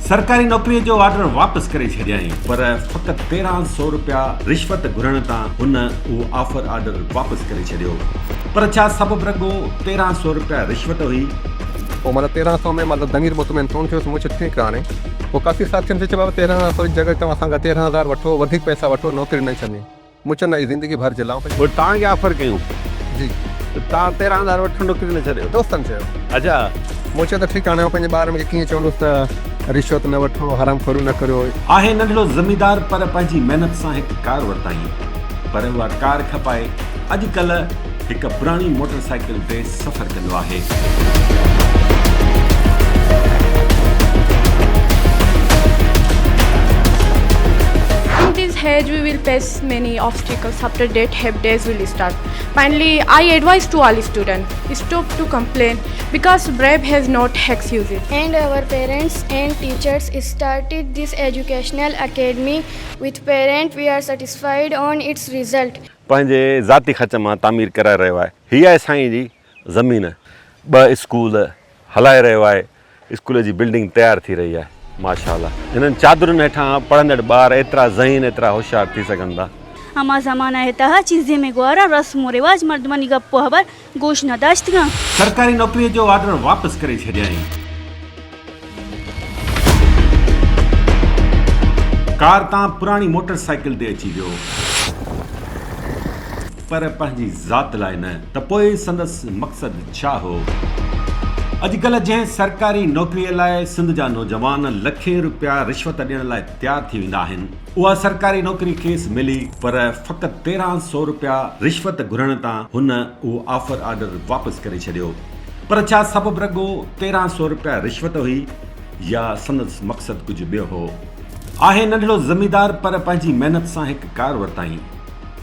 सरकारी नौकरी जो ऑर्डर वापस करे छॾियईं पर फ़क़ति 1300 रुपया रिश्वत घुरण तां हुन उहो ऑफर ऑर्डर वापस करे छॾियो। पर छा सबब रगो 1300 रुपया रिश्वत हुई? पोइ मतलब 1300 में मतलब ज़मीर मुतमइन कोन थियो मूंखे ठीकु आहे। हाणे पोइ काफ़ी साथियुनि खे चयो बाबा 1300 जी जॻह तव्हां असांखां 13,000 वठो, वधीक पैसा वठो, नौकिरी न छॾी। मूंखे न ज़िंदगी भर जलाऊं पई। पोइ तव्हांखे ऑफर कयूं जी तव्हां 13,000 वठो नौकिरी न छॾियो? दोस्तनि चयो। अच्छा, मूंखे त ठीकु आहे। हाणे पंहिंजे ॿार खे कीअं चवंदुसि त रिश्वत न वठो, हराम खोरी न करियो। आहे नंढड़ो ज़मीदार पर पंहिंजी महिनत सां हिकु कार वरिताई, पर उहा कार खपाए अॼुकल्ह हिकु पुराणी मोटरसाइकिल ते सफ़र कंदो आहे। Age we will face many obstacles after that have days will start. Finally, I advise to all students, stop to complain because brave has not excuses. And our parents and teachers started this educational academy. With parents, we are satisfied on its result. पंहिंजे ज़ाती ख़र्च मां तामीर कराए रहियो आहे। हीअ आहे साईं जी ज़मीन। 2 स्कूल हलाए रहियो आहे। स्कूल जी बिल्डिंग तयारु थी रही आहे। माशाअल्लाह हिननि चादरुनि हेठां पढ़ंदड़ ॿार एतिरा ज़हीन एतिरा होशियार थी सघनि था। हमा ज़माना है तहा चीज़ें में गुआरा रस्म रिवाज मर्दमनी गप्पो हबर गोश नदाश्त का। सरकारी नौकरी जो ऑर्डर वापस करे छॾियईं। कार तां पुराणी मोटरसाइकिल ते अची वियो, पर पंहिंजी ज़ात लाइ न। त पोइ संदसि मक़सदु छा हो? अॼुकल्ह जंहिं सरकारी नौकरीअ लाइ सिंध जा नौजवान लखे रुपया रिश्वत ॾियण लाइ तयारु थी वेंदा आहिनि, उहा सरकारी नौकरी खेसि मिली पर फ़क़ति 1300 रुपया रिश्वत घुरण तां हुन उहो ऑफर ऑर्डर वापसि करे छॾियो। पर छा सबब रगो 1300 रुपया रिश्वत हुई या संदसि मक़सदु कुझु ॿियो हो? आहे नंढड़ो ज़मीदार पर पंहिंजी महिनत सां हिकु कार वरिताई,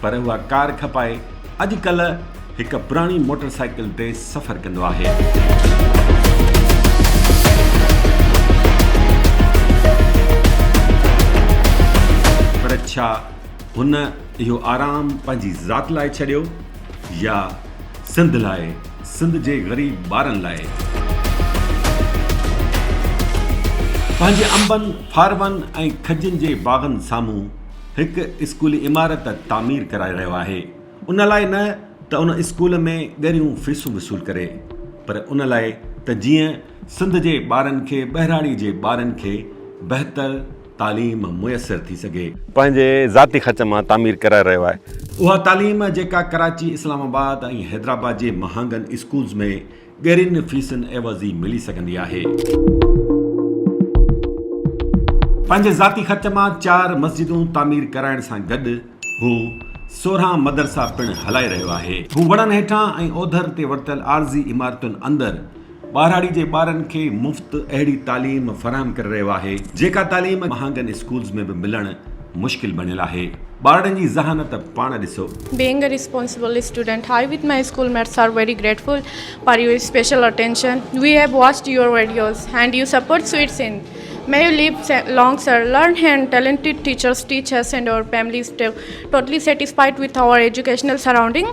पर उहा कार खपाए अॼुकल्ह हिकु पुराणी मोटरसाइकिल ते सफ़र कंदो आहे। पर छा हुन इहो आराम पंहिंजी ज़ात लाइ छॾियो या सिंध लाइ, सिंध जे ग़रीब ॿारनि लाइ? पंहिंजे अंबनि, फारवनि ऐं खजनि जे बाग़नि साम्हूं हिकु स्कूली इमारत तामीर कराए रहियो आहे। उन लाइ न त उन स्कूल में ॻरियूं फीसूं वसूल करे, पर उन लाइ त जीअं सिंध जे ॿारनि खे, ॿहिराड़ी जे ॿारनि खे बहितर तालीम मुयसरु थी सघे। पंहिंजे ज़ाती ख़र्च मां तामीर कराए रहियो आहे। उहा तालीम जेका कराची, इस्लामाबाद ऐं हैदराबाद जे महांगनि स्कूल्स में ॻरियुनि फीसुनि एवज़ी मिली सघंदी आहे। पंहिंजे ज़ाती ख़र्च मां 4 मस्जिदूं तामीर कराइण सां गॾु हू 16 मदरसा पिणु हलाए रहियो आहे। हू वणनि हेठां ऐं ओधर ते वरितल आर्ज़ी इमारतुनि अंदरि ॿारहाड़ी जे ॿारनि खे मुफ़्त अहिड़ी तालीम फ़राहम करे रहियो आहे जेका तालीम महांगनि स्कूल्स में बि मिलणु मुश्किल बणियल आहे। ॿारनि जी ज़हानत पाण ॾिसो। Being a responsible student, I with my schoolmates are very grateful for your special attention. We have watched your videos and you support Sweet Sindh. May you live long, sir. Learn and talented teachers teach us and our families totally satisfied with our educational surrounding.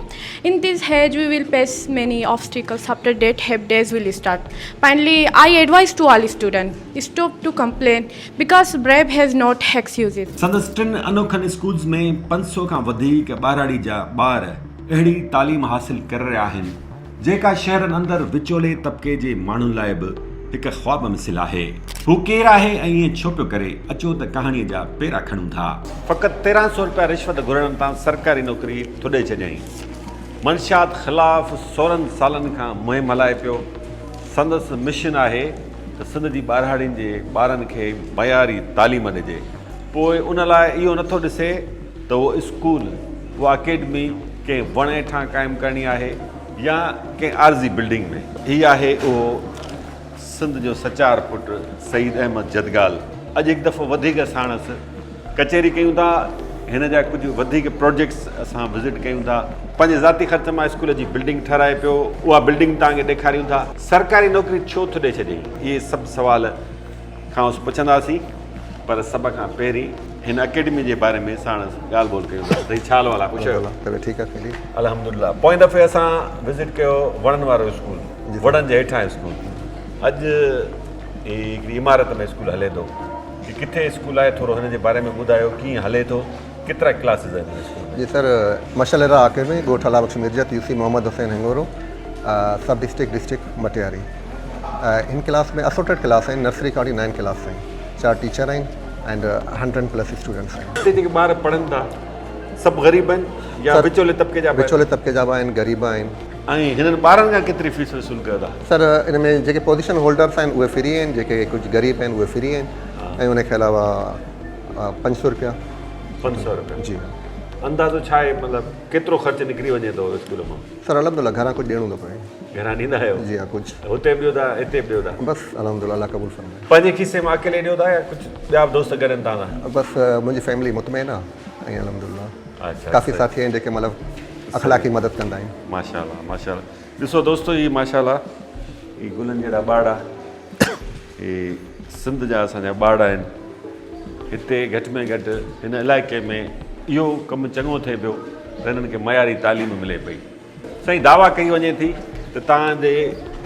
In this age, we will face many obstacles. After that, have days will start. Finally, I advise to all students, stop to complain because brave has not excuses. संदसि 3 अनोखनि schools में 500 खां वधीक ॿारहाड़ी जा ॿार अहिड़ी तालीम हासिल करे रहिया आहिनि जेका शहरनि अंदरि विचोले तबिके जे माण्हुनि लाइ बि हिकु ख्वाब मिसिल आहे। हू केरु आहे ऐं ईअं छो पियो करे? अचो त कहाणीअ जा पेरा खणूं था। फ़क़ति 1300 रुपया रिश्वत घुरण तां सरकारी नौकरी थोॾे छॾियईं। मंशियात ख़िलाफ़ 16 सालनि खां मुहिम हलाए पियो। संदसि मिशन आहे त सिंध जी ॿारहाड़ियुनि जे ॿारनि खे मयारी तालीम ॾिजे। पोइ उन लाइ इहो नथो ॾिसे त उहो स्कूल, उहा अकेडमी कंहिं वण हेठां क़ाइमु करणी आहे या कंहिं आर्ज़ी बिल्डिंग में। हीअ आहे उहो सिंध जो सचार पुटु सईद अहमद जदगाल। अॼु हिकु दफ़ो वधीक साणसि कचहरी कयूं था, हिन जा कुझु वधीक प्रोजेक्ट्स असां विज़िट कयूं था। पंहिंजे ज़ाती ख़र्च मां स्कूल जी बिल्डिंग ठाराए पियो, उहा बिल्डिंग तव्हांखे ॾेखारियूं था। सरकारी नौकरी छो थो ॾेई छॾे? इहे सभु सुवाल खां पुछंदासीं, पर सभ खां पहिरीं हिन अकेडमी जे बारे में साणसि ॻाल्हि ॿोल कयूं था। छा हाल वाला? पुछो। ठीकु आहे। अल्हम्दुलिल्लाह। पोइ दफ़े असां विज़िट कयो वणनि वारो स्कूल, वणनि जे हेठां स्कूल। अॼु हिकिड़ी इमारत में स्कूल हले थो, कि किथे स्कूल आहे, थोरो हिन जे बारे में ॿुधायो कीअं हले थो, केतिरा क्लासिस आहिनि हिन स्कूल में? जी सर, मशल अकेडमी गोठ अला बख्श मिर्जत यूसी मोहम्मद हुसैन हिंगोरो, सब डिस्ट्रिक्ट मटियारी। इन क्लास में असोटेड क्लास आहिनि, नर्सरी खां वठी 9 क्लास आहिनि, 4 टीचर आहिनि एंड 100+ स्टूडेंट्स आहिनि। हिते जेके ॿार पढ़नि था सभु ग़रीब आहिनि या सर, विचोले तबिके जा? विचोले तबिके जा बि आहिनि, ग़रीब आहिनि। ऐं हिननि ॿारनि खां केतिरी फीस वसूल कयो था? सर, इन में जेके पोजीशन होल्डर्स आहिनि उहे फ्री आहिनि, जेके कुझु ग़रीब आहिनि उहे फ्री आहिनि, ऐं उनखे अलावा 500 रुपया। 500 रुपया जी। अंदाज़ो छा आहे, मतिलबु केतिरो ख़र्चु निकिरी वञे थो स्कूल मां? सर अलहमदुलिल्लाह घरां कुझु ॾियणो थो पए। घरां ॾींदा आहियो? जी हाँ, कुझु हुते बि ॾियो था, हिते बि ॾियो था? बसि अलहमदुलिल्लाह, अल्लाह क़बूल फरमाए। पंहिंजे खीसे मां अकेले ॾियो था या कुझु ॿिया बि दोस्त गॾनि था? बसि मुंहिंजी फैमिली मुतमइन आहे ऐं अलहमदुलिल्लाह अच्छा, काफ़ी साथी आहिनि जेके मतिलबु अख़लाक़ी मदद कंदा आहिनि। माशाल्लाह माशाल्लाह। ॾिसो दोस्तो, ही माशाल्लाह ही गुलनि जहिड़ा ॿार, ही सिंध जा असांजा ॿार आहिनि। हिते घटि में घटि हिन इलाइक़े में इहो कमु चङो थिए पियो त हिननि खे मयारी तालीम मिले पई। साईं, दावा कई वञे थी त तव्हांजे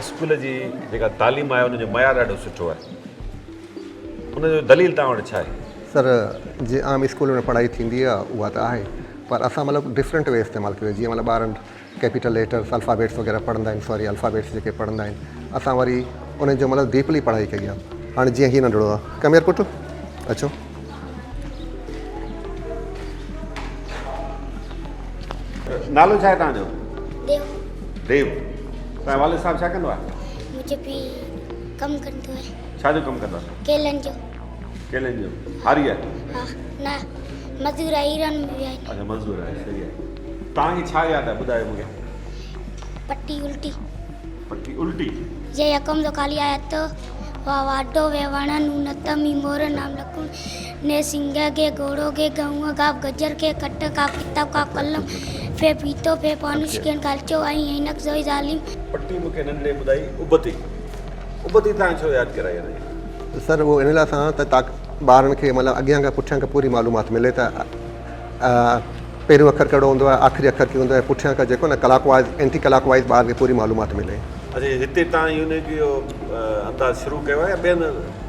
स्कूल जी जेका तालीम आहे उनजो मयार ॾाढो सुठो आहे, उनजो दलील तव्हां वटि छा आहे? सर, जीअं आम स्कूल में पढ़ाई थींदी आहे उहा त आहे, पर असां मतिलबु डिफरेंट वे इस्तेमालु कयो। जीअं मतिलबु ॿारनि कैपिटल लेटर्स, अल्फ़ाबेट्स वग़ैरह पढ़ंदा आहिनि, सॉरी अल्फ़ाबेट्स जेके पढ़ंदा आहिनि, असां वरी उन जो मतिलबु डीपली पढ़ाई कई आहे। हाणे जीअं हीअ नंढड़ो आहे, कम यार पुटु अचो। नालो छा आहे तव्हांजो? देव देव। तव्हांजो वालिद साहिबु छा कंदो आहे? मुझे भी कम कंदो है, छा जो कमु कंदो आहे? केलन जो। केलनि जो? हारी आहे? हाँ ना, मजदूर ईरान में भी आए। अच्छा, मज़दूर आहे, सही आहे। तव्हांखे छा यादि आहे, ॿुधायो मूंखे। पट्टी उल्टी पट्टी उल्टी? जे यकम जो खाली आया तो वा वाडो वे वणन उनतमी मोर नाम लकुन ने सिंह के घोड़ों के गऊ का गजर के कट का किताब का कलम फे पीतो फे पानुश के कालचो आई हिनक जोई जालिम। पट्टी मूंखे नंढे ॿुधाई उबती। उबती तव्हां छो यादि कराई आहे? सर, उहो इन लाइ सां त ॿारनि खे मतिलबु अॻियां खां पुठियां खां पूरी मालूमात मिले त पहिरियों अखर कहिड़ो हूंदो आहे, आख़िरी अखर कीअं हूंदो आहे, पुठियां खां जेको न clockwise anti clockwise ॿार खे पूरी मालूमात मिले। अच्छा, हिते तव्हां यूनिटी जो अंदाज़ शुरू कयो आहे या ॿियनि?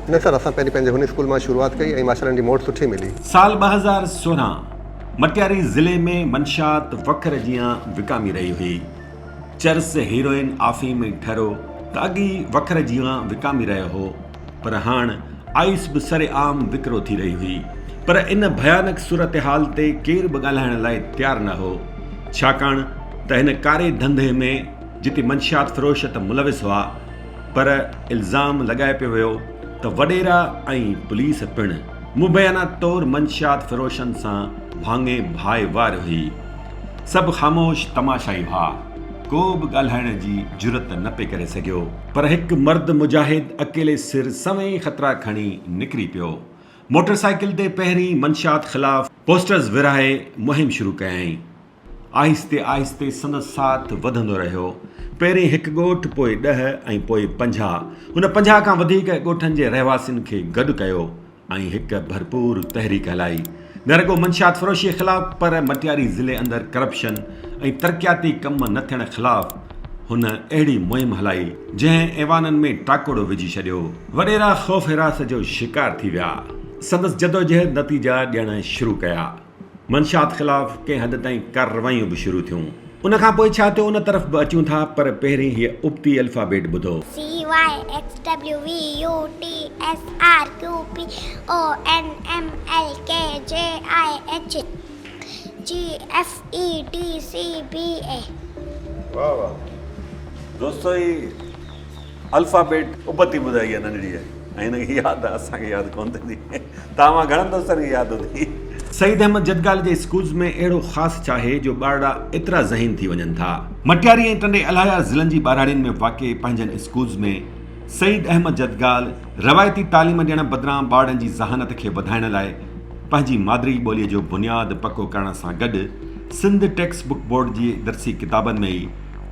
न सर, असां पंहिंजे हुन स्कूल मां शुरूआत कई ऐं माशाल्लाह जी मोट सुठी मिली। साल 2016 मटियारी ज़िले में मंशात वखर जीअं विकामी रही हुई। चर्स हीरोइन आफ़ीम ठरो त अॻी वखर जीअं विकामी रहियो हो, पर हाणे आइस बि सरेआम विकिरो थी रही हुई। पर इन भयानक सूरत हाल ते केर बि ॻाल्हाइण लाइ तयारु न हो, छाकाणि त हिन कारे धंधे में जिते मंशियात फ़रोशत मुलविस हुआ, पर इल्ज़ाम लॻाए पियो वियो त वॾेरा ऐं पुलिस पिणु मुबैना तौरु मंशियात फ़रोशनि सां भाङे भाए वार हुई। सभु ख़ामोश तमाशाई हुआ, को बि ॻाल्हाइण जी जुरत न पे करे सघियो। पर हिकु मर्द मुजाहिद अकेले सिर सवें ख़तरा खणी निकिरी पियो। मोटरसाइकिल ते पहिरीं मंशियात ख़िलाफ़ पोस्टर्स विराहे मुहिम शुरू कयईं। आहिस्ते आहिस्ते संदसि साथ वधंदो रहियो। पहिरीं हिकु ॻोठ, पोइ 10 ऐं पोइ 50। हुन 50 खां वधीक ॻोठनि जे रहवासियुनि खे गॾु कयो ऐं हिकु भरपूर तहरीक हलाई, न रुॻो मंशियात फ़रोशीअ ख़िलाफ़, पर मटियारी ज़िले अंदरि करप्शन ऐं तरक़ियाती कम न थियण ख़िलाफ़ हुन अहिड़ी मुहिम हलाई जंहिं ऐवाननि में टाकोड़ो विझी छॾियो। वॾेरा ख़ौफ़ हिरास जो शिकार थी विया। संदसि जदोजहद नतीजा ॾियण शुरू कया। मंशियात ख़िलाफ़ कंहिं हद ताईं कार्रवाइयूं बि शुरू थियूं। उन खां पोइ छा थियो, उन तरफ़ बि अचूं था, पर पहिरीं हीअ उबती अल्फ़ाबेट ॿुधो। CYXWUTSRQPONMLKJIHGFEDCBA। वाह वाह दोस्तो, ही अल्फ़ाबेट उबती ॿुधाई आहे नंढड़ी आहे ऐं हिनखे यादि आहे, असांखे यादि कोन थींदी। तव्हां घणनि दोस्तनि खे यादि हूंदी? सईद अहमद जदगाल जे स्कूल्स में अहिड़ो ख़ासि चाहे जो ॿारड़ा एतिरा ज़हीन थी वञनि था। मटियारी ऐं टंडे अलाया ज़िलनि जी ॿारड़ियुनि में वाक़े पंहिंजनि स्कूल्स में सईद अहमद जदगाल रवायती तालीम ॾियण बदिरां ॿारनि जी ज़हानत खे वधाइण लाइ पंहिंजी मादरी ॿोलीअ जो बुनियादु पको करण सां गॾु सिंध टेक्स्ट बुक बोर्ड जी दर्सी किताबनि में ई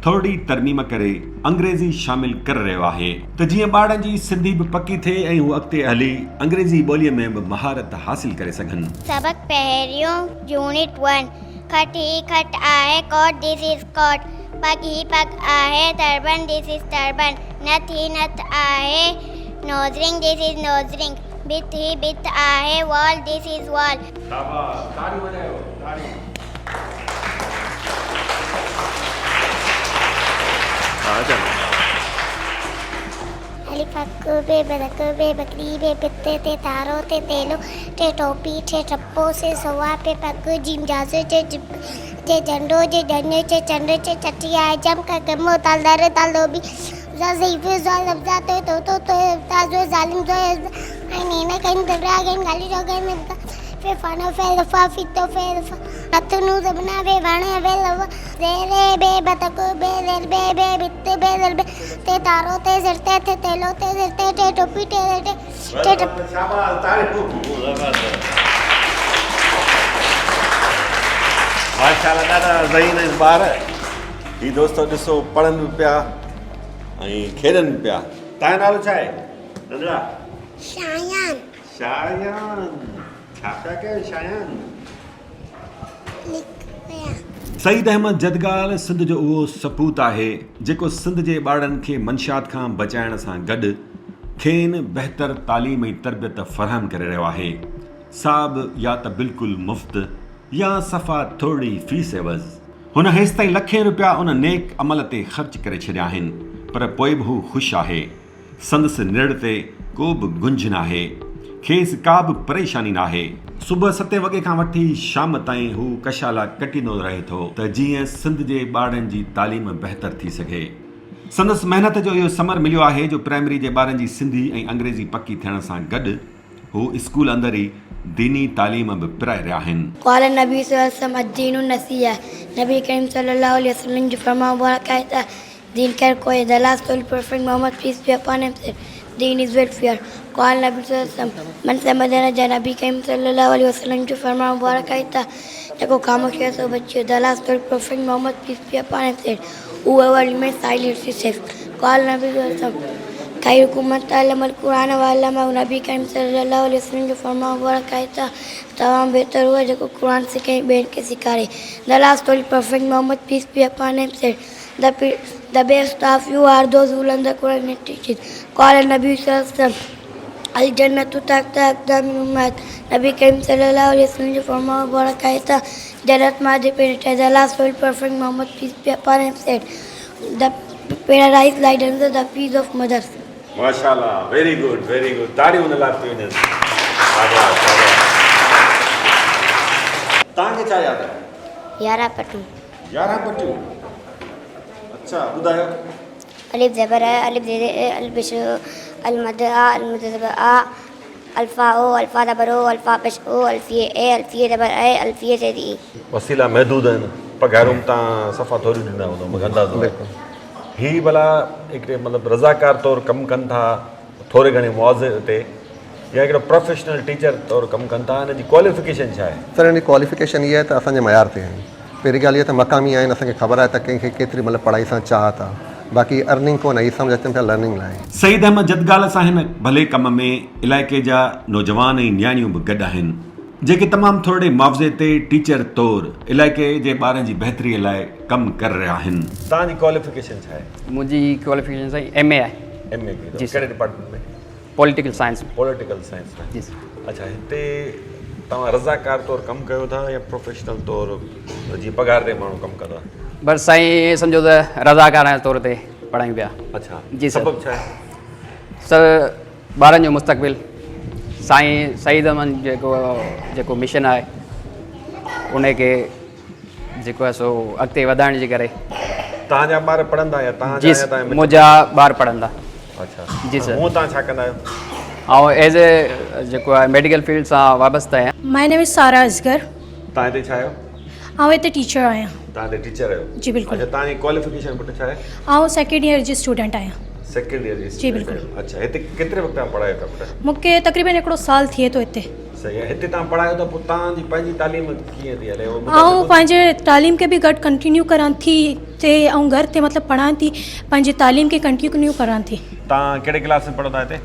थोरी तरमीम करे अंग्रेज़ी शामिल करे रहियो आहे त जीअं ॿारनि जी सिंधी बि पकी थिए ऐं हू अॻिते हली अंग्रेज़ी ॿोलीअ में बि महारत हासिल करे सघनि। सबक पहिरियों यूनिट 1। खट ही खट आहे, कोट दिस इज कोट, पग ही पग आहे, टर्बन दिस इज टर्बन, नथ ही नथ आहे, Nose ring, this is nose ring. Bit he bit आहे wall, this is wall. शाबाश, ताली बजाओ, ताली। चलो। अलिफक बे बदक बे बकरी बे बित्ते ते तारो ते तेलो ते टोपी ते टप्पो से सवा पे पग जिम जासे जे झंडो जे डने चे चंडे चे चटिया जम का गमो तालदार तालोबी ज़ीफ़े ज़ालिम जाते तो ताजो जालिम जो आई ने कहीं दबरा गए गाली जो गए में फे फाना फे लफा फितो फे अतनु जबना वे वाणे वे लव रे बे बतक बे लेर बे बे बित्ते बे लेर बे ते तारो ते सिरते थे तेलो ते सिरते ते टोपी ते शाबाश, ताली। माशाल्लाह, ॾाढा ज़हीन आहिनि ॿार। ही दोस्तो ॾिसो पढ़नि पिया ऐं खेॾनि पिया। तव्हांजो नालो छा आहे नंढड़ा? शायान शायान। छा पिया कयो शायान? सईद अहमद जदगाल सिंध जो उहो सपूत आहे जेको सिंध जे ॿारनि खे मंशात खां बचाइण सां गॾु खेनि बहितर तालीम ऐं तरबियत फ़राहम करे रहियो आहे। साब या त बिल्कुलु मुफ़्त या सफ़ा थोरी फीस एवज़। हुन हेसि ताईं लखें रुपया उन नेक अमल ते ख़र्च करे छॾिया आहिनि, पर पोइ बि हू ख़ुशि आहे। संदसि निड़ ते को बि गुंज न आहे, खेसि का बि परेशानी न आहे। सुबुह 7 वॻे खां वठी शाम ताईं हू कशाला कटींदो रहे थो त जीअं सिंध जे ॿारनि जी तालीम बहितर थी सघे। संदसि महिनत जो इहो समर मिलियो आहे जो प्राइमरी जे ॿारनि जी सिंधी ऐं अंग्रेज़ी पकी थियण सां गॾु हू स्कूल अंदर ई दीनी तालीम बि पिराए रहिया आहिनि। क़ाल नबी सल्लल्लाहु अद्दीनु नसीहा। नबी करीम सल्लल्लाहु अलैहि वसल्लम जो फरमान मुबारक है that दीन खैर कोई the last holy prophet Muhammad peace be upon him said Deen is welfare। क़ाल नबी सल्लल्लाहु अलैहि वसल्लम मन समदना जा। नबी करीम सल्लल्लाहु अलैहि वसल्लम जो फरमान मुबारक है that जेको खामोश है सो बच्चे the last holy prophet Muhammad peace be upon him said whoever remains silent is safe। क़ाल नबी सल्लल्लाहु अलैहि वसल्लम खैरुकुम मन तअल्लमल कुरान व अल्लमहु। नबी करीम सल्लल्लाहु अलैहि वसल्लम जो फरमान मुबारक है that तमाम बेहतर हुआ जेको कुरान सिखे ॿियनि खे सेखारे। The last holy prophet Muhammad peace be upon him said the best of you are those who learn the Quran and teach it। क़ाल नबी सल्लल्लाहु अलैहि वसल्लम अल जन्नतु तहत अक़दामिल उम्मत। नबी करीम सल्लल्लाहु अलैहि वसल्लम जो फरमान मुबारक है that जन्नत मादे पेट है। The last holy prophet Muhammad peace be upon him said the paradise lies under the feet of mothers। माशाल्लाह, वेरी गुड, वेरी गुड। ताड़ियूं हुन लाइ थी वञनि। शाबाश, शाबाश। तव्हांखे छा यादि आहे? 11 पटू 11 पटियूं। अच्छा, ॿुधायो। अलिफ ज़बर है अलिफ ज़ेर ए अलिफ पेश अल मद आ अल मद ज़बर आ अल्फा ओ अल्फा ज़बर ओ अल्फा पेश ओ अल्फिए ए अल्फिए ज़बर ए अल्फिए ज़ेर ई। वसीला महदूद आहिनि, पघारूं तव्हां सफ़ा थोरी ॾींदा हूंदो मूंखे अंदाज़ो आहे। ही भला हिकिड़े मतिलबु रज़ाकार तौरु कमु कनि था थोरे घणे मुआवज़े ते या हिकिड़ो प्रोफेशनल टीचर तौरु कमु कनि था? हिन जी क्वालिफिकेशन छा आहे? सर हिन जी क्वालिफिकेशन इहा आहे त असांजे मयार ते आहिनि। पहिरीं ॻाल्हि इहा त मक़ामी आहिनि, असांखे ख़बर आहे त कंहिंखे केतिरी मतिलबु पढ़ाई सां चाहत आहे। बाक़ी अर्निंग कोन आहे, सम्झ अचनि पिया लर्निंग लाइ। सईद अहमद जदगाल सां हिन भले कम में इलाइक़े जा नौजवान ऐं न्याणियूं बि गॾु आहिनि जेके तमामु थोरे मुआवज़े ते टीचर तौरु इलाइक़े जे ॿारनि जी बहितरीअ लाइ कमु करे रहिया आहिनि। तव्हांजी क्वालिफिकेशन छा आहे? मुंहिंजी क्वालिफिकेशन साईं MA आहे। MA जी कहिड़े डिपार्टमेंट में? पॉलिटिकल साइंस में। पॉलिटिकल साइंस में। जी सर। अच्छा, हिते तव्हां रज़ाकार तौरु कमु कयो था या प्रोफेशनल तौरु जीअं पघार ते माण्हू कमु कंदो आहे? बसि साईं सम्झो त रज़ाकार जे तौर ते पढ़ायूं पिया। अच्छा जी सर। सबबु छा आहे? सर ॿारनि जो मुस्तक़बिल साईं सईद अहमद जेको मिशन आहे उनखे जेको आहे सो अॻिते वधाइण जे करे। तव्हांजा ॿार पढ़ंदा या जी मुंहिंजा ॿार पढ़ंदा। अच्छा जी सर। हूअं तव्हां छा कंदा आहियो? ऐं एज़ ए जेको आहे मेडिकल फील्ड सां वाबस्ता आहियां। माय नेम इज़ सारा असगर। तव्हां हिते छा आहियो? आउं हिते टीचर आहियां। तव्हां हिते टीचर आहियो? जी बिल्कुलु। अच्छा, तव्हांजी क्वालिफिकेशन पुटु छा आहे? आउं सेकेंड ईयर जी स्टूडेंट आहियां। सेकेंड ईयर जी? जी बिल्कुलु। अच्छा, हिते केतिरे वक़्त खां पढ़ायो था पुटु? मूंखे तक़रीबन हिकिड़ो साल थिए थो हिते। सही आहे। हिते तव्हां पढ़ायो त पोइ तव्हांजी पंहिंजी तालीम कीअं थी हले? आउं पंहिंजे तालीम खे बि गॾु कंटिन्यू करां थी ते ऐं घर ते मतिलबु पढ़ां थी, पंहिंजी तालीम खे कंटिन्यू करां थी। तव्हां कहिड़े क्लास में पढ़ो था हिते?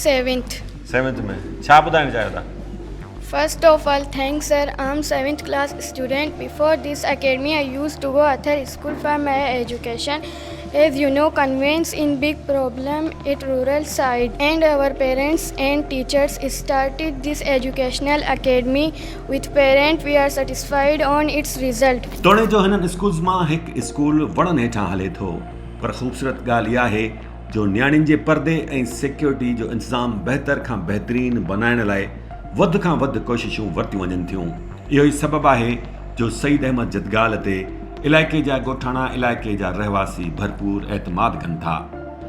7th। 7th में। छा ॿुधाइणु चाहियो था? First of all, thanks sir. I'm 7th class student. Before this academy, I used to go other school for my education. As you know, conveyance in big problem at rural side, and our parents and teachers started this educational academy. With parent, we are satisfied on its result. तोड़े जो हिननि schools मां हिकु school वणनि हेठां हले थो, पर ख़ूबसूरत ॻाल्हि इहा आहे जो नियाणियुनि जे परदे ऐं सिक्योरिटी जो इंतज़ाम बहितर खां बहितरीन बनाइण लाइ वधि खां वधि कोशिशूं वरितियूं वञनि थियूं। इहो ई सबबु आहे जो सईद अहमद जदगाल ते इलाइक़े जा ॻोठाणा इलाइक़े जा रहवासी भरपूर एतमाद कनि था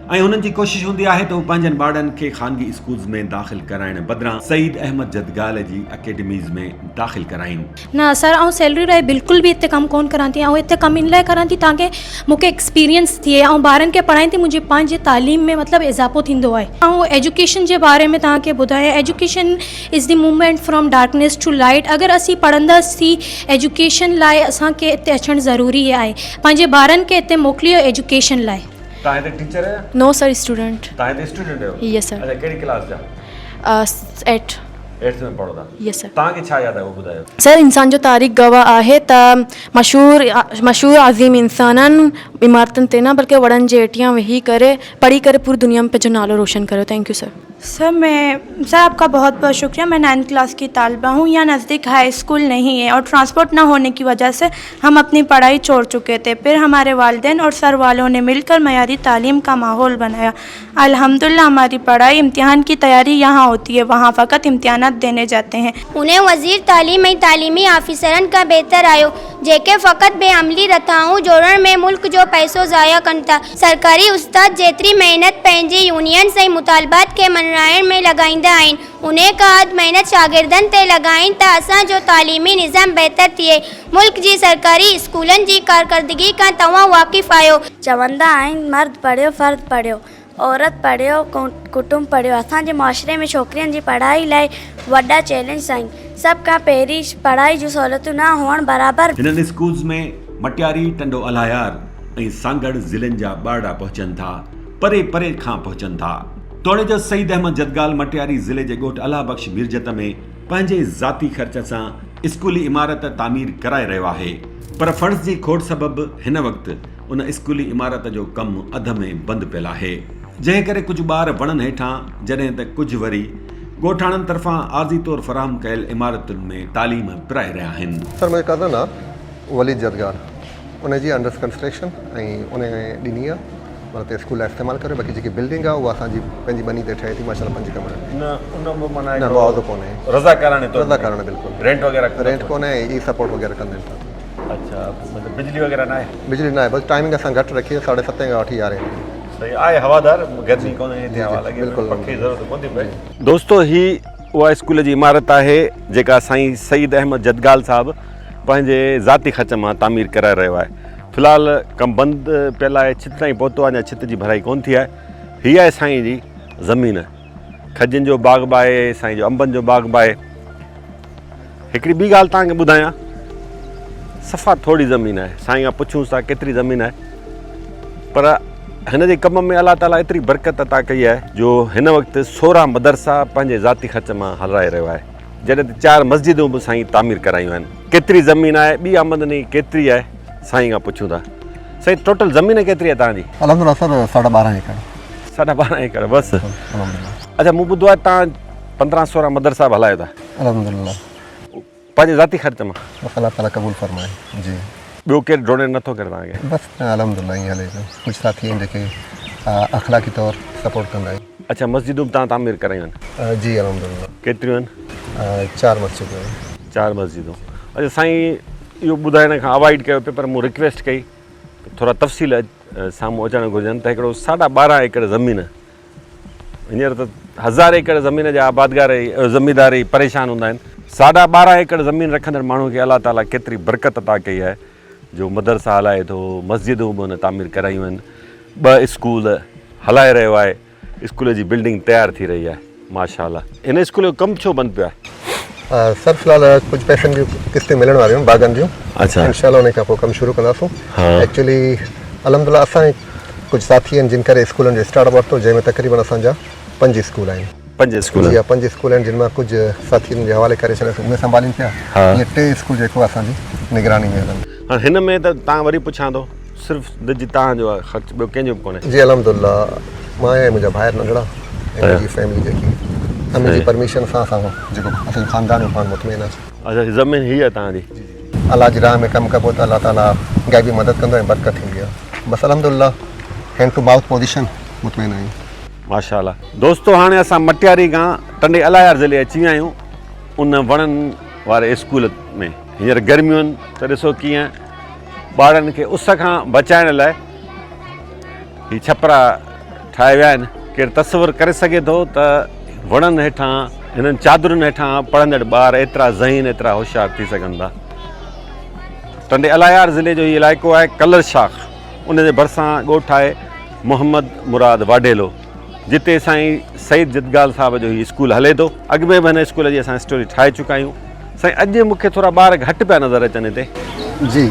ऐं हुननि जी कोशिशि हूंदी आहे त हू पंहिंजनि ॿारनि खे ख़ानगी स्कूल्स में दाख़िल कराइण बदिरां सईद अहमद जदगाल जी अकेडमीज़ में दाख़िल कराइनि। न सर ऐं सैलरी लाइ बिल्कुलु बि हिते कमु कोन करां थी, ऐं हिते कमु इन लाइ करां थी ताकी मूंखे एक्सपीरियंस थिए ऐं ॿारनि खे पढ़ाइण थी मुंहिंजी पंहिंजे तालीम में मतिलबु इज़ाफ़ो थींदो आहे। ऐं एजुकेशन जे बारे में तव्हांखे ॿुधायां, education is the movement from darkness to light. अगरि असीं पढ़ंदासीं एजुकेशन लाइ असांखे हिते अचणु ज़रूरी आहे, पंहिंजे ॿारनि खे हिते मोकिलियो एजुकेशन लाइ। तव्हां हिते टीचर आहियो? No sir, student. तव्हां हिते स्टूडेंट आहियो? Yes sir. अच्छा, कहिड़ी क्लास जा? 8. 8th में पढ़ो था? Yes sir. तव्हांखे छा यादि आहे उहो ॿुधायो? सर इंसान जो तारीख़ गवाह आहे त मशहूर अज़ीम इंसाननि इमारतुनि ते न बल्कि वड़नि जे हेठियां वेही करे पढ़ी करे पूरी दुनिया में पंहिंजो नालो रोशन कयो। Thank U sir. सर आपका बहुत बहुत शुक्रिया। मैं 9th क्लास की तालिबा हूँ। यहाँ नज़दीक हाई स्कूल नहीं है और ट्रांसपोर्ट ना होने की वजह से हम अपनी पढ़ाई छोड़ चुके थे। फिर हमारे वालिदैन और सर वालों ने मिलकर मयारी तालीम का माहौल बनाया। अल्हम्दुलिल्लाह हमारी पढ़ाई इम्तिहान की तैयारी यहाँ होती है, वहाँ फ़कत इम्तिहानात देने जाते हैं। उन्हें वज़ीर तालीम ऐं तालीमी आफ़िसरनि का बेहतर आयो जेके फ़क़त बेअमली रथाऊं जोड़ण में मुल्क जो पैसो ज़ाया कनि था। सरकारी उस्ताद जेतिरी मेहनत पंहिंजी यूनियन्स ऐं मुतालबात खे मनाइण में लॻाईंदा आहिनि, उन खां अधु मेहनत शागिर्दनि ते लॻाइनि त असांजो तालीमी निज़ाम बहितर थिए। मुल्क जी सरकारी स्कूलनि जी कारकर्दगी खां तव्हां वाक़िफ़ आहियो। चवंदा आहिनि मर्द पढ़ियो फ़र्द पढ़ियो, औरत पढ़ियो कुटुंब पढ़ियो। असांजे मुआशरे में छोकिरियुनि जी पढ़ाई लाइ वॾा चैलेंज आहिनि। सभ खां पहिरीं पढ़ाई जूं सहूलियतूं न हुअणु बराबरि। हिननि स्कूल्स में मटियारी टंडो अलायार ऐं सांगड़ ज़िलनि जा ॿारड़ा पहुचनि था, परे परे खां पहुचनि था। तोड़े जो सईद अहमद जदगाल मटियारी ज़िले जे ॻोठ अला बख़्श मिर्जत में पंहिंजे ज़ाती ख़र्च सां स्कूली इमारत तामीर कराए रहियो आहे, पर फंड्स जी खोट सबबु हिन वक़्तु उन स्कूली इमारत जो कमु अध में बंदि पियल आहे, जंहिं करे कुझु ॿार वणनि हेठां जॾहिं त कुझु वरी ॻोठाणनि तरफ़ां आर्ज़ी तौरु फ़राहम कयल इमारतुनि में तालीम पिराए रहिया आहिनि। सर मुंहिंजो कज़न आहे वलीद जदगाल, उन जी अंडर कंस्ट्रक्शन ऐं उन ॾिनी आहे मतिलबु स्कूल लाइ इस्तेमालु करे। बाक़ी जेकी बिल्डिंग आहे उहा असांजी पंहिंजी बनी ते ठहे थी माशाल्लाह 5 कमरनि। न मुआवज़ो कोन्हे, रज़ाकारणे बिल्कुलु। रेंट कोन्हे, ई सपोर्ट वग़ैरह कंदा आहिनि। अच्छा, मतलब बिजली वग़ैरह न आहे? बिजली न आहे, बसि टाइमिंग असां घटि रखी आहे 7:30 खां 8 11। सही आहे, हवादार गर्मी कोन्हे हिते, हवा लॻे पखे ज़रूरत कोन थी पए। दोस्तो ही उहा स्कूल जी इमारत आहे जेका साईं सईद अहमद जदगाल साहिबु पंहिंजे ज़ाती ख़र्च मां तामीर कराए रहियो आहे। फ़िलहाल कमु बंदि पियल आहे, छित ताईं पहुतो आहे, अञा छित जी भराई कोन थी आहे। हीअ आहे साईं जी ज़मीन, खजनि जो बाग़ बि आहे, साईं जो अंबनि जो बाग़ बि आहे। हिकिड़ी ॿी ॻाल्हि तव्हांखे ॿुधायां, सफ़ा थोरी ज़मीन आहे, साईं खां पुछूंसि था केतिरी ज़मीन आहे, पर हिन जे कम में अलाह ताला एतिरी बरकत अता कई आहे जो हिन वक़्तु 16 मदरसा पंहिंजे ज़ाती ख़र्च मां हलाए रहियो आहे, जॾहिं त 4 मस्जिदूं बि साईं तामीर करायूं आहिनि। केतिरी ज़मीन आहे, ॿी आमदनी केतिरी आहे, साईं खां पुछूं था। साईं टोटल ज़मीन केतिरी आहे तव्हांजी? अलहमदुलिल्लाह सर 12.5 एकड़। 12.5 एकड़ बसि? अच्छा, मूं ॿुधो आहे तव्हां 15-16 मदरसा बि हलायो था? अलहमदुलिल्लाह पंहिंजे ज़ाती ख़र्च मां? अल्लाह ताला क़बूल फरमाए जी। ॿियो केरु डोनेट नथो करे तव्हांखे? बसि अलहमदुलिल्लाह ईअं हले थो। कुझु साथी आहिनि जेके अख़लाक़ी तौरु सपोर्ट कंदा आहिनि। अच्छा, मस्जिदूं बि तव्हां तामीर करायूं आहिनि? जी अलहमदुलिल्लाह। केतिरियूं आहिनि? 4 मस्जिदूं आहिनि। 4 मस्जिदूं। अच्छा साईं, इहो ॿुधाइण खां अवॉइड कयो पियो, पर मूं रिक्वेस्ट कई थोरा तफ़सील साम्हूं अचणु घुरिजनि त हिकिड़ो 12.5 एकड़ ज़मीन, हींअर त 1000 एकड़ ज़मीन जा आबादगार ज़मींदार ई परेशान हूंदा आहिनि। 12.5 एकड़ ज़मीन रखंदड़ माण्हू खे अलाह ताला केतिरी बरकत अता कई आहे जो मदरसा हलाए थो, मस्जिदूं बि हुन तामीर करायूं आहिनि, 2 स्कूल हलाए रहियो आहे, स्कूल जी बिल्डिंग तयारु थी रही आहे माशाअल्लाह। हिन स्कूल जो कमु छो बंदि पियो आहे? सर फ़िलहाल कुझु पैसनि जूं किस्तें मिलण वारियूं आहिनि बाग़नि जूं। अच्छा, इंशाअल्लाह उन खां पोइ कमु शुरू कंदासूं। एक्चुअली अलहमदुलिल्लाह असां कुझु साथी आहिनि जिन करे स्कूलनि जो स्टार्टअप वरितो, जंहिंमें तक़रीबन असांजा 5 स्कूल आहिनि। 5 स्कूल? जी 5 स्कूल आहिनि, जिन मां कुझु साथियुनि जे हवाले करे छॾियोसीं, उहे संभालीनि पिया। इहे 3 स्कूल जेको असांजी निगरानी में आहिनि। हाणे हिन में त तव्हां वरी पुछां थो सिर्फ़ु दिलि तव्हांजो आहे, ख़र्चु ॿियो कंहिंजो बि कोन्हे? जी अलहमदुल्ला, मां ऐं मुंहिंजा भाइर नंढड़ा ऐं मुंहिंजी फैमिली जेकी अम्मी जी परमिशन सां असां जेको असांजो ख़ानदान पाण मुतमइन आहे। अच्छा, ज़मीन हीअ आहे तव्हांजी? अलाह जी राह में कमु कबो त अलाह ताला गैबी मदद कंदो ऐं बरकत थींदी आहे। बसि अलहमदुल्ला हैंड टू माउथ पोजीशन मुतमइन आहियूं। माशाल्लाह। दोस्तो, हाणे असां मटियारी खां टंडे अलायार ज़िले अची विया आहियूं उन वणनि वारे स्कूल में। हींअर गर्मियूं आहिनि त ॾिसो कीअं ॿारनि खे उस खां बचाइण लाइ हीअ छपरा ठाहे विया आहिनि। केरु तसवुरु करे सघे थो त वणनि हेठां, हिननि चादरुनि हेठां पढ़ंदड़ ॿार एतिरा ज़हीन, एतिरा होशियार थी सघनि था। टंडे अलायार ज़िले जो हीउ इलाइक़ो आहे कलर शाख, उनजे भरिसां ॻोठु आहे मोहम्मद मुराद वाडेलो, जिते साईं सईद जदगाल साहिब जो हीउ स्कूल हले थो। अॻु में बि हिन स्कूल जी असां स्टोरी ठाहे चुका आहियूं। साईं, अॼु मूंखे थोरा ॿार घटि पिया नज़र अचनि हिते। जी,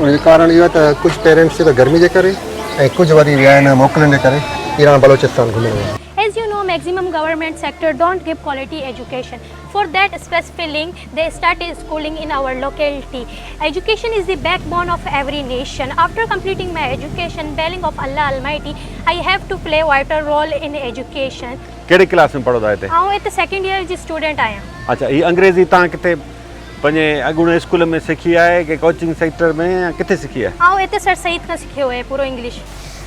उनजो कारण इहो आहे त कुझु पेरेंट्स त गर्मी जे करे ऐं कुझु वरी विया आहिनि मोकिलण जे करे ईरान बलोचिस्तान घुमण विया। As you know, maximum government sector don't give quality education. For that specific link, they started schooling in our locality. Education is the backbone of every nation. After completing my education, bailing of Allah Almighty, I have to play vital role in education. कहिड़ी class में पढ़ो था हिते? आउं हिते second year जी student आहियां। अच्छा, हीअ अंग्रेज़ी तव्हां किथे पंहिंजे अॻूणे स्कूल में सिखी आहे कि कोचिंग सेक्टर में, या किथे सिखी आहे? आउं हिते सर सईद खां सिखियो आहे पूरो इंग्लिश।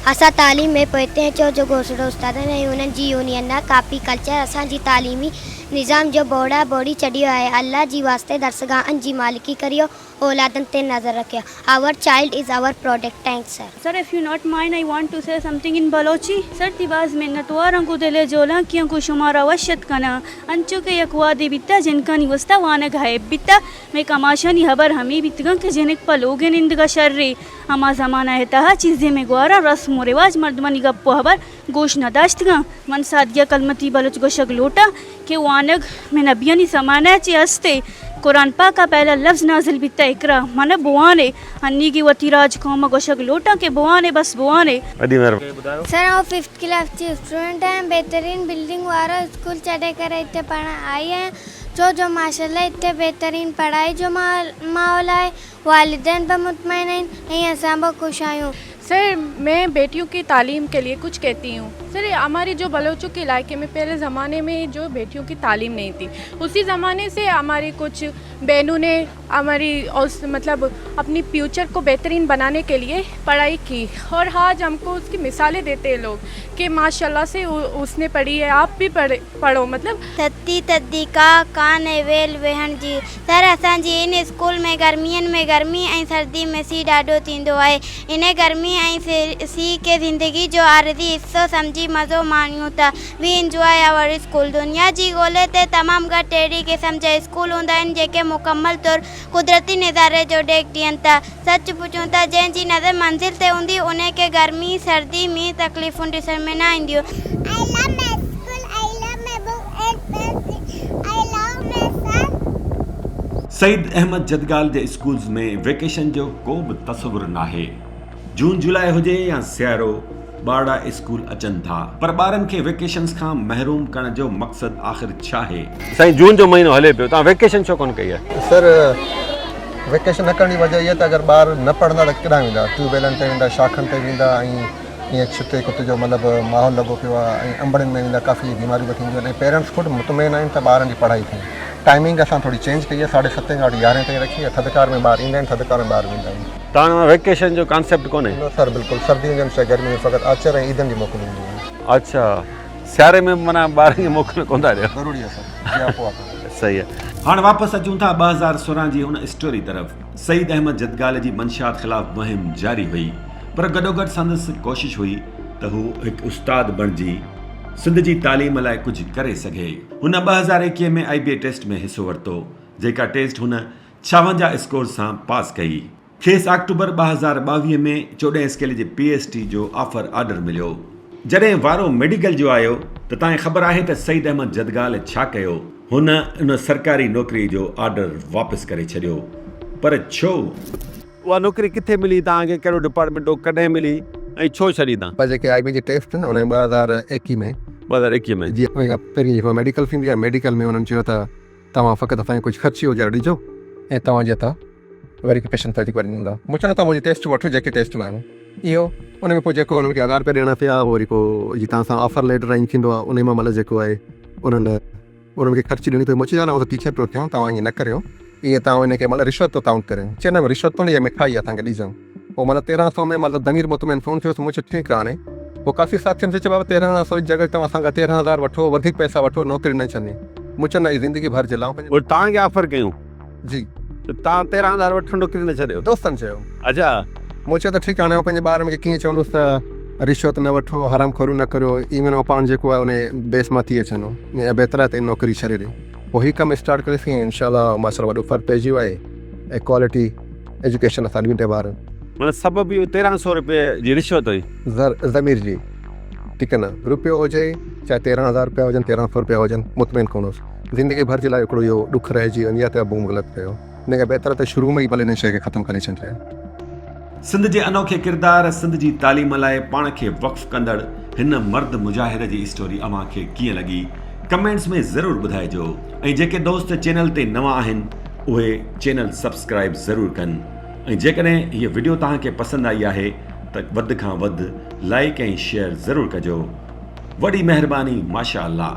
असां तालीम में पढ़ते हैं जो घोषणा उस्तादनि ऐं उन्हनि जी यूनियन आहे। काफ़ी कल्चर असांजी तालीमी निज़ाम जो बोड़ा बोड़ी चढ़ियो आहे। अल्लाह जी वास्ते दरसगाहनि जी मालिकी करियो, औलादनि ते नज़र रखियो। Our child is our product. Thanks sir. Sir, if you not mind, I want to say something in Balochi. Sir, तिबाज मिन्नतवारों को दिले जोला कियों को शुमारा वशत कना अंचो के यकवादी बिता जिनका निवस्ता वाना घाये बिता में कमाशनी हबर हमी बितगं के जिनक पलोगे निंदगा शर्री हमा ज़माना है तहा चीज़ें में ग्वारा रस्म व रिवाज मर्दमनी गप्पो हबर गोश नदाश्तगा मन सादिया कलमती बलोच गोशक लोटा के वानग में नबियानी समाना चे हस्ते कुरान पाक का पहला लफ्ज़ नाजिल बिता इकरा मन बुआने अन्नी की वतीराज कौम गोशक लोटा के बुआने बस बुआने। सर आउं 5th क्लास जी स्टूडेंट आहियां। बेहतरीन बिल्डिंग वारो स्कूल छॾे करे हिते पढ़ण आई आहियां। जो माशाल्लाह हिते बेहतरीन पढ़ाई जो माहौल आहे, वालिदैन बि मुतमइन आहिनि ऐं असां बि ख़ुशि आहियूं। सर, मैं बेटियों की तालीम के लिए कुछ कहती हूँ। सर, हमारे जो बलोचों के इलाके में पहले ज़माने में जो बेटियों की तालीम नहीं थी, उसी ज़माने से हमारी कुछ बहनों ने हमारी मतलब अपनी फ्यूचर को बेहतरीन बनाने के लिए पढ़ाई की, और आज हमको उसकी मिसालें देते हैं लोग कि माशाल्लाह से उसने पढ़ी है, आप भी पढ़ो। मतलब तत्ती तद्दी का कान वेल वेहण जी। सर, असांजी इन स्कूल में गर्मियुनि में गर्मी ऐं सर्दी में सी ॾाढो थींदो आहे। इन गर्मी ऐं सी के ज़िंदगी जो आरज़ी हिस्सो सम्झी मज़ो माणियूं था। We enjoy our school. दुनिया जी ॻोल्हे ते तमामु घटि अहिड़ी क़िस्म जा स्कूल हूंदा आहिनि जेके मुकमल तौरु कुदरती नज़ारे जो ॾेख ॾियनि था। सच पुछूं था, जंहिंजी नज़र मंज़िल ते हूंदी उन खे गर्मी सर्दी मींहुं तकलीफ़ूं ॾिसण में न ईंदियूं। सईद अहमद जदगाल जे स्कूल्स में वेकेशन जो को बि तस्वुरु नाहे। जून जुलाई हुजे या सियारो, ॿार स्कूल अचनि था, पर ॿारनि खे वेकेशन्स खां महरूम करण जो मक़सदु आख़िर छा आहे? साईं, जून जो महीनो हले पियो, तव्हां वेकेशन छो कोन कई आहे? सर, वेकेशन न करण जी वजह इहा त अगरि ॿार न पढ़ंदा त केॾांहुं वेंदा? ट्यूबवेलनि ते वेंदा, शाखनि ते वेंदा, ऐं ईअं छिते कुते जो मतिलबु माहौल लॻो पियो आहे, ऐं अंबड़ियुनि में वेंदा, काफ़ी बीमारियूं बि थींदियूं आहिनि, ऐं पेरेंट्स ख़ुदि मुतमइन आहिनि त ॿारनि जी पढ़ाई थिए। टाइमिंग असां थोड़ी चेंज कई आहे, 7:30 खां 11 ताईं रखी आहे। थधिकार में ॿार ईंदा आहिनि, थधिकार में ॿार वेंदा आहिनि। तव्हां वेकेशन जो कॉन्सेप्ट कोन्हे? न सर, बिल्कुलु सर्दियुनि जो गर्मी में फ़क़ति आचर ऐं ईदनि जी मोकल हूंदियूं आहिनि। अच्छा, सियारे में माना ॿारनि खे मोकिल कोन था ॾियो? ज़रूरी आहे सर। सही आहे। हाणे वापसि अचूं था 2016 जी हुन स्टोरी तरफ़। सईद अहमद जदगाल जी मंशियात ख़िलाफ़ मुहिम जारी हुई, पर गॾोगॾु संदसि कोशिशि हुई त हू हिकु उस्ताद बणिजी सिंध जी तालीम लाइ कुझु करे सघे। हुन 2021 में IBA टेस्ट में हिसो वरितो, जेका टेस्ट हुन 56 स्कोर सां पास कई। खेसि अक्टूबर 2022 में 14 स्केल जे PhD जो ऑफर ऑर्डर मिलियो। जॾहिं वारो मेडिकल जो आयो त तव्हांखे ख़बर आहे त सईद अहमद जदगाल छा कयो? हुन उन सरकारी नौकिरी जो ऑर्डर वापसि करे छॾियो। पर छो? उहा नौकिरी किथे मिली तव्हांखे? कहिड़ो डिपार्टमेंट हो, कॾहिं मिली ऐं छो छॾी तव्हां? पर जेके IBA जी टेस्ट आहिनि उन 2021 में 2021 में जी पहिरीं जेको मेडिकल थींदी आहे, मेडिकल में उन्हनि चयो त तव्हां फ़क़ति असांखे कुझु ख़र्ची हुजे ॾिजो ऐं तव्हांजे हथां वेरिफिकेशन तरीक़े वरी ॾींदा। मूं चयो तव्हां मुंहिंजी टेस्ट वठो, जेके टेस्ट में आहिनि इहो उन में पोइ जेको उन्हनि खे 1000 रुपया ॾियणा पिया, वरी पोइ जीअं तव्हां सां ऑफर लेटर आइन थींदो आहे, उन मां मतिलबु जेको आहे उन्हनि खे ख़र्ची ॾियणी पई। मूंखे चवंदा उहो त टीचर पियो थियूं, तव्हां ईअं न करियो, इहे तव्हां हिन खे मतिलबु रिश्वत थो काउंट करे। चवंदा रिश्वत तो न, इहा मिठाई आहे तव्हांखे ॾिजऊं। पोइ मतिलबु 1300 में मतिलबु ज़मीर मुतमइन फ़ोन थियो, मूं चयो ठीकु आहे। पोइ काफ़ी साथियुनि खे चयो बाबा 1300 जी जॻह तव्हां असांखां 13000 वठो, वधीक पैसा वठो, नौकिरी न छॾी। मूं चयो न, ज़िंदगी भर जे लाइ और तव्हांखे ऑफर कयूं जी, त तव्हां 13000 वठो, नौकिरी न छॾियो? दोस्तनि चयो। अच्छा, मूं चयो त ठीकु आहे, हाणे पंहिंजे ॿार खे कीअं चवंदुसि त रिश्वत न वठो, हराम खोरू न करियो, इवन पाण जेको आहे उन बेस मां थी अचनि, या बहितर आहे त नौकिरी छॾे ॾे। पोइ हीउ कमु स्टार्ट कयोसीं, इनशाला मास्टर वॾो फ़र्क़ु पइजी वियो आहे ऐं क्वालिटी एजुकेशन असां ॾींदे ॿार। मतलब सबब इहो 1300 रुपए जी रिश्वत हुई ज़मीर जी, ठीकु आहे न, रुपयो हुजे चाहे 13000 रुपया हुजनि, 1300 रुपया हुजनि, मुतमइन कोन हुउसि। ज़िंदगी भर जे लाइ हिकिड़ो इहो ॾुख रहिजी वञे, या त बूम ग़लति कयो, हिन खां बहितर त शुरू में ई भले हिन शइ खे ख़तमु करे छॾिजे। सिंध जे अनोखे किरदार, सिंध जी तालीम लाइ पाण खे वक़्फ़ कंदड़ हिन मर्द मुजाहिर जी स्टोरी अव्हां खे कीअं लॻी, कमेंट्स में ज़रूरु ॿुधाइजो। ऐं जेके दोस्त चैनल ते नवां आहिनि उहे चैनल सब्सक्राइब ज़रूरु कनि। ऐं जेकॾहिं हीअ वीडियो तव्हांखे पसंदि आई आहे त वधि खां वधि लाइक ऐं शेयर ज़रूरु कजो। वॾी महिरबानी, माशा अल्लाह।